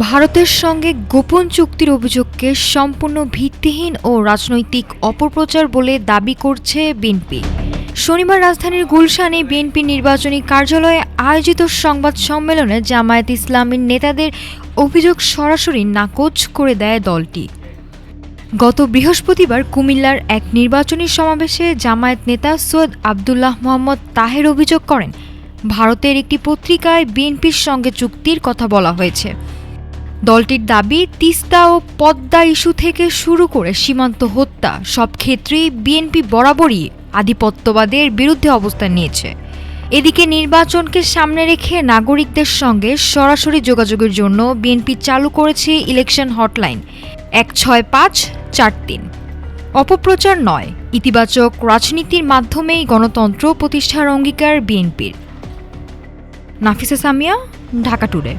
ভারতের সঙ্গে গোপন চুক্তির অভিযোগকে সম্পূর্ণ ভিত্তিহীন ও রাজনৈতিক অপপ্রচার বলে দাবি করছে বিএনপি। শনিবার রাজধানীর গুলশানে বিএনপি নির্বাচনী কার্যালয়ে আয়োজিত সংবাদ সম্মেলনে জামায়াত ইসলামীর নেতাদের অভিযোগ সরাসরি নাকচ করে দেয় দলটি। গত বৃহস্পতিবার কুমিল্লার এক নির্বাচনী সমাবেশে জামায়াত নেতা সৈয়দ আব্দুল্লাহ মোহাম্মদ তাহের অভিযোগ করেন, ভারতের একটি পত্রিকায় বিএনপির সঙ্গে চুক্তির কথা বলা হয়েছে। দলটির দাবি, তিস্তা ও পদ্মা ইস্যু থেকে শুরু করে সীমান্ত হত্যা সব ক্ষেত্রেই বিএনপি বরাবরই আধিপত্যবাদের বিরুদ্ধে অবস্থান নিয়েছে। এদিকে নির্বাচনকে সামনে রেখে নাগরিকদের সঙ্গে সরাসরি যোগাযোগের জন্য বিএনপি চালু করেছে ইলেকশন হটলাইন ১৬৫৪৩। অপপ্রচার নয়, ইতিবাচক রাজনীতির মাধ্যমেই গণতন্ত্র প্রতিষ্ঠার অঙ্গীকার বিএনপির। নাফিসা সামিয়া, ঢাকা টুডে।